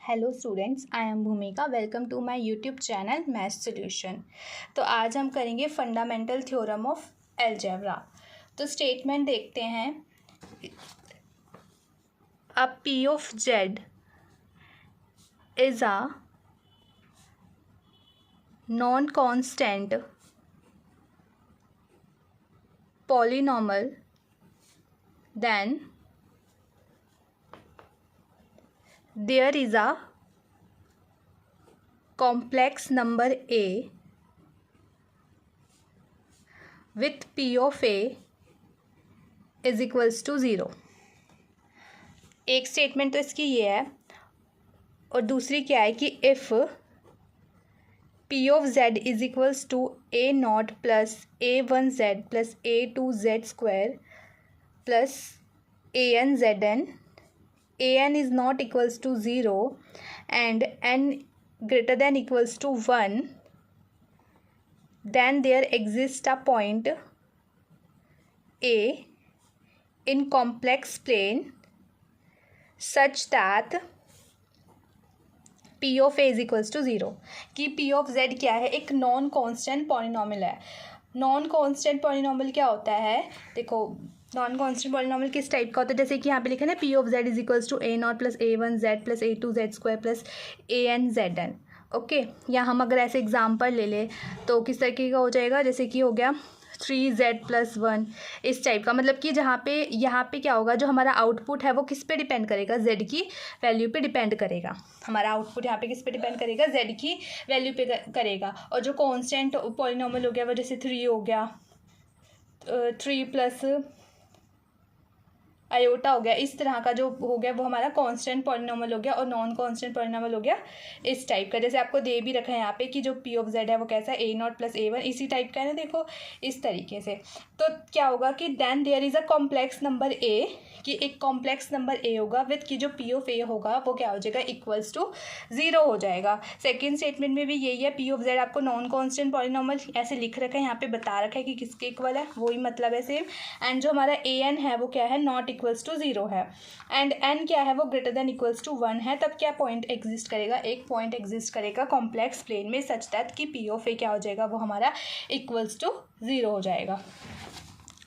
Hello students, I am Bhumika. Welcome to my YouTube channel math solution. तो आज हम करेंगे फंडामेंटल थ्योरम ऑफ अलजेब्रा। तो स्टेटमेंट देखते हैं। A P of Z is a non constant polynomial, then there is a complex number a with p of a is equals to 0। एक statement तो इसकी ये है और दूसरी क्या है कि if P of Z is equals to A not plus A one Z plus A two Z square plus A N Z N, a n is not equals to 0 and n greater than equals to 1, then there exists a point a in complex plane such that p of a is equals to 0। कि p of z क्या है, एक non constant polynomial है। Non constant polynomial क्या होता है, देखो non constant polynomial किस टाइप का होता है, जैसे कि यहाँ पे लिखा है ना P of Z is equals to A not plus A one Z plus A two Z square plus A N Z N. Okay, या हम अगर ऐसे एग्जाम्पल ले लें तो किस तरीके का हो जाएगा, जैसे कि हो गया 3z+1, इस टाइप का। मतलब कि जहाँ पे यहाँ पे क्या होगा, जो हमारा आउटपुट है वो किस पे डिपेंड करेगा, z की वैल्यू पे डिपेंड करेगा। हमारा आउटपुट यहाँ पे किस पे डिपेंड करेगा, z की वैल्यू पे करेगा। और जो कांस्टेंट पॉलिनॉमियल हो गया वो जैसे 3 हो गया, 3 प्लस आयोटा हो गया, इस तरह का जो हो गया वो हमारा कांस्टेंट पॉलिनॉमियल हो गया। और नॉन कांस्टेंट पॉलिनॉमियल हो गया इस टाइप का, जैसे आपको दे भी रखा है यहाँ पे कि जो पी ऑफ जेड है वो कैसा है, ए नॉट प्लस ए वन, इसी टाइप का है ना, देखो इस तरीके से। तो क्या होगा कि then there is a complex number A, कि एक कॉम्प्लेक्स नंबर ए होगा विथ की जो पी ऑफ ए होगा वो क्या हो जाएगा, इक्वल्स टू 0 हो जाएगा। सेकेंड स्टेटमेंट में भी यही है, पी ऑफ जेड आपको नॉन कांस्टेंट पॉलिनॉमियल ऐसे लिख रखा है, यहाँ पे बता रखा है कि किसके इक्वल है, वही मतलब है सेम। एंड जो हमारा ए एन है वो क्या है, नॉट इक्वल्स टू 0 है। एंड एन क्या है, वो ग्रेटर देन इक्वल्स टू 1 है। तब क्या पॉइंट एग्जिस्ट करेगा, एक पॉइंट एग्जिस्ट करेगा कॉम्प्लेक्स प्लेन में सच दैट कि पी ऑफ ए क्या हो जाएगा, वो हमारा इक्वल्स टू 0 हो जाएगा।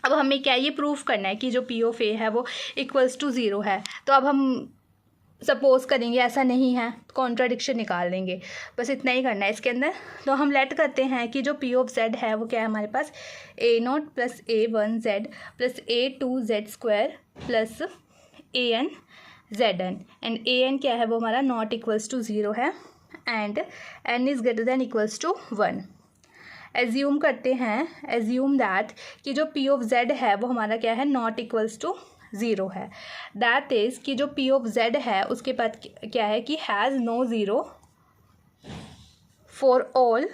अब हमें क्या ये प्रूफ करना है कि जो पी ऑफ ए है वो इक्वल्स टू 0 है। तो अब हम सपोज करेंगे ऐसा नहीं है, कॉन्ट्राडिक्शन निकाल देंगे, बस इतना ही करना है इसके अंदर। तो हम लेट करते हैं कि जो पी ऑफ जेड है वो क्या है हमारे पास, a not plus A one Z plus A two Z square plus A N Z n. And a n क्या है वो हमारा नॉट इक्वल्स टू 0 है and n is greater than equals to 1। Assume करते हैं, एज्यूम दैट कि जो P of Z है वो हमारा क्या है, नॉट इक्वल्स टू 0 है। दैट इज़ कि जो पी ऑफ जेड है उसके पास क्या है कि has no 0 for all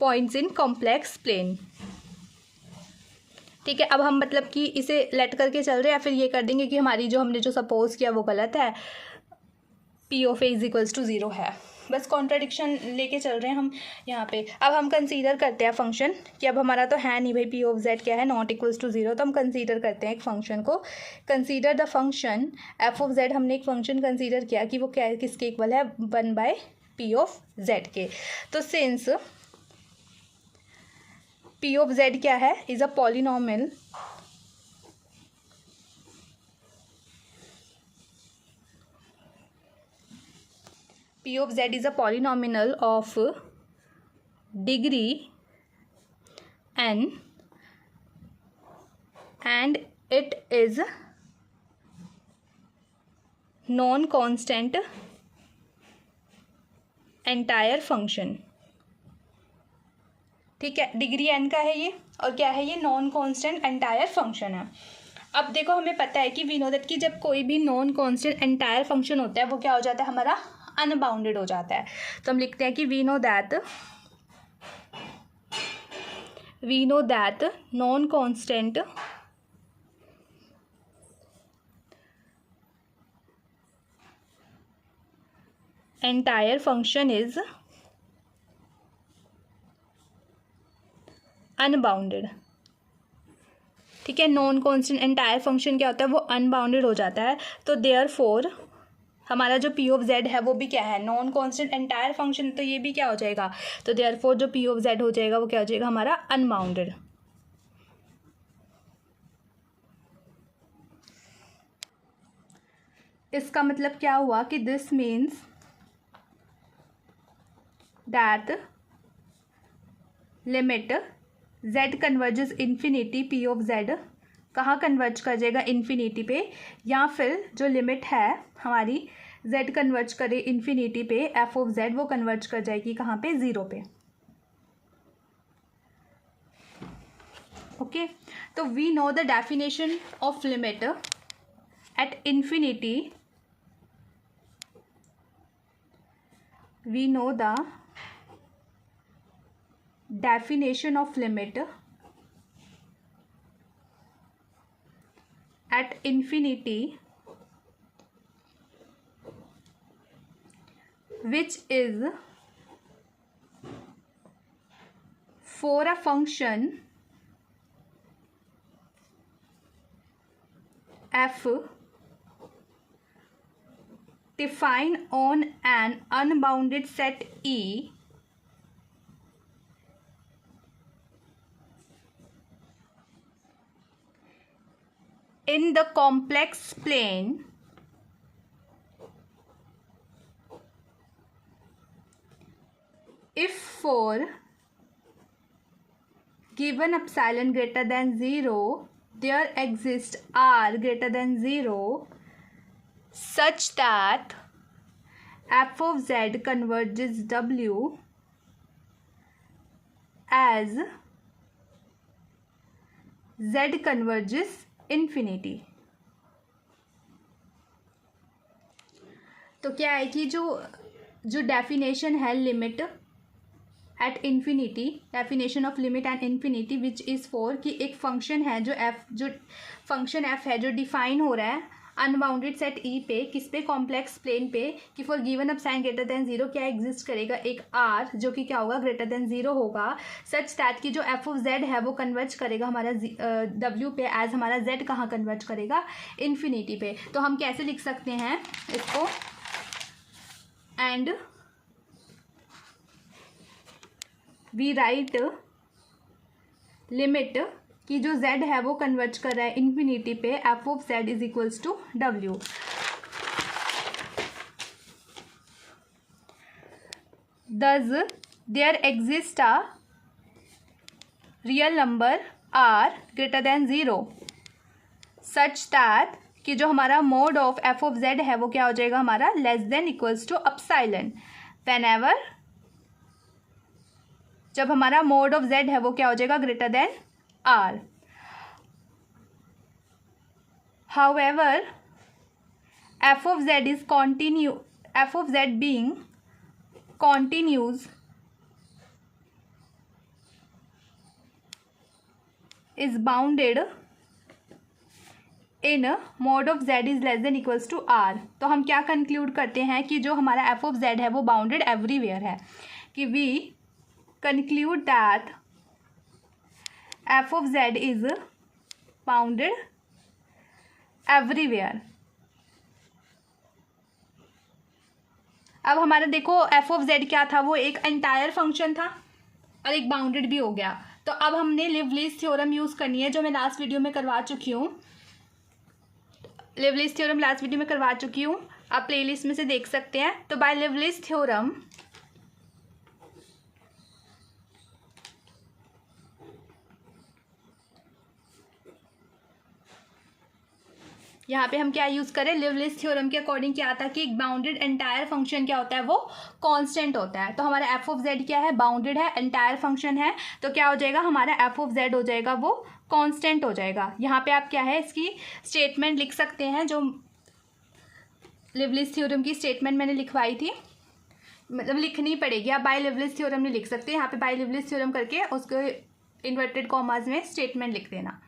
points in complex plane. ठीक है, अब हम मतलब कि इसे लेट करके चल रहे हैं या फिर ये कर देंगे कि हमारी जो हमने जो सपोज किया वो गलत है, P of A is equals to 0 है। बस कॉन्ट्राडिक्शन लेके चल रहे हैं हम यहाँ पे। अब हम कंसीडर करते हैं फंक्शन कि अब हमारा तो है नहीं भाई पी ऑफ जेड क्या है, नॉट इक्वल्स टू 0, तो हम कंसीडर करते हैं एक फंक्शन को। Consider the function F of Z. हमने एक फंक्शन कंसीडर किया कि वो क्या है, किसके इक्वल है, 1/p ऑफ जेड के। तो सिंस पी ऑफ जेड क्या है, is a polynomial P of z is a polynomial of degree n and it is non-constant entire function। ठीक है, डिग्री n का है ये, और क्या है ये, नॉन कांस्टेंट एंटायर फंक्शन है। अब देखो हमें पता है कि वी नो दैट कि जब कोई भी नॉन कांस्टेंट एंटायर फंक्शन होता है वो क्या हो जाता है, हमारा अनबाउंडेड हो जाता है। तो हम लिखते हैं कि we know that non constant entire function is unbounded. ठीक है, नॉन कांस्टेंट एंटायर फंक्शन क्या होता है, वो अनबाउंडेड हो जाता है। तो देयरफॉर हमारा जो पी ऑफ जेड है वो भी क्या है, नॉन कांस्टेंट एंटायर फंक्शन, तो ये भी क्या हो जाएगा, तो देयरफॉर जो पी ऑफ जेड हो जाएगा वो क्या हो जाएगा हमारा अनबाउंडेड। इसका मतलब क्या हुआ कि this means that limit z converges infinity P of z कहाँ कन्वर्ज कर जाएगा, इन्फिनिटी पे, या फिर जो लिमिट है हमारी z कन्वर्ज करे इन्फिनिटी पे f ऑफ z वो कन्वर्ज कर जाएगी कहाँ पे, ज़ीरो पे। ओके, तो we know the definition of limit at infinity, we know the definition of limit at infinity which is for a function f defined on an unbounded set E in the complex plane if for given epsilon greater than 0 there exists r greater than 0 such that f of z converges w as z converges infinity। तो क्या है कि जो definition है limit at infinity, definition of limit and infinity which is for कि एक function है जो फंक्शन एफ है जो डिफाइन हो रहा है अनबाउंडेड सेट ई पे, किस पे, कॉम्प्लेक्स प्लेन पे, कि for given epsilon greater than 0 क्या एग्जिस्ट करेगा, एक आर जो कि क्या होगा ग्रेटर देन 0 होगा, सच दैट कि जो एफ ऑफ जेड है वो कन्वर्ज करेगा हमारा डब्ल्यू पे, एज हमारा जेड कहाँ कन्वर्ज करेगा, इन्फिनिटी पे। तो हम कैसे लिख सकते हैं इसको, एंड वी राइट लिमिट कि जो z है वो कन्वर्ज कर रहा है इन्फिनिटी पे, f of z is equals to w। Thus there exists a real number r greater than 0 such that कि जो हमारा mod of f of z है वो क्या हो जाएगा हमारा less than equals to epsilon, whenever जब हमारा मोड ऑफ z है वो क्या हो जाएगा greater than r। However, f of z is f of z being continuous is bounded in mod of z is less than equals to r। तो हम क्या कंक्लूड करते हैं कि जो हमारा f of z है वो बाउंडेड एवरीवेयर है, कि we conclude that f of z is bounded everywhere. अब हमारा देखो f ऑफ z क्या था, वो एक एंटायर फंक्शन था और एक बाउंडेड भी हो गया। तो अब हमने लिवलीज थ्योरम यूज़ करनी है जो मैं लास्ट वीडियो में करवा चुकी हूँ, लिवलीज थ्योरम लास्ट वीडियो में करवा चुकी हूँ, आप प्लेलिस्ट में से देख सकते हैं। तो बाय लिवलीज थ्योरम यहाँ पे हम क्या यूज़ करें, लिवलीज थ्योरम के अकॉर्डिंग क्या था कि एक बाउंडेड एंटायर फंक्शन क्या होता है वो कांस्टेंट होता है। तो हमारा एफ ऑफ जेड क्या है, बाउंडेड है, एंटायर फंक्शन है, तो क्या हो जाएगा हमारा एफ ऑफ जेड हो जाएगा वो कांस्टेंट हो जाएगा। यहाँ पे आप क्या है इसकी स्टेटमेंट लिख सकते हैं, जो लिवलीज थ्योरम की स्टेटमेंट मैंने लिखवाई थी, मतलब लिखनी पड़ेगी, आप बाय लिवलीज थ्योरम नहीं लिख सकते, यहाँ पे बाय लिवलीज थ्योरम करके उसको इन्वर्टेड कॉमास में स्टेटमेंट लिख देना।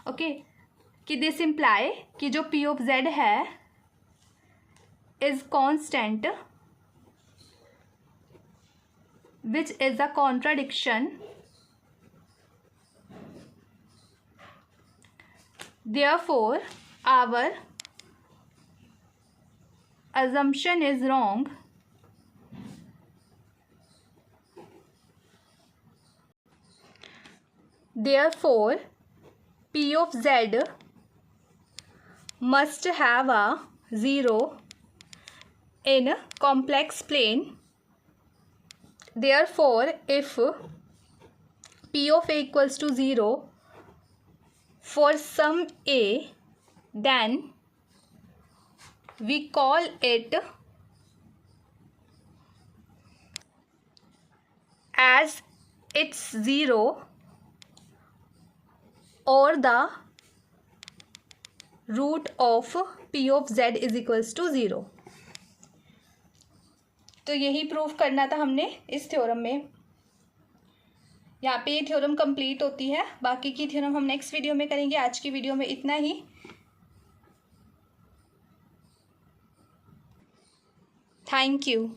ओके, कि दिस इम्प्लाई कि जो पी ऑफ जेड है is constant which is a contradiction therefore our assumption is wrong, therefore P of Z must have a 0 in complex plane. Therefore, if P of A equals to 0 for some A, then we call it as it's 0 or the root of P of Z is equals to 0. तो यही prove करना था हमने इस theorem में. यहाँ पे ये थ्योरम कंप्लीट होती है. बाकी की थ्योरम हम नेक्स्ट वीडियो में करेंगे. आज की वीडियो में इतना ही. Thank you.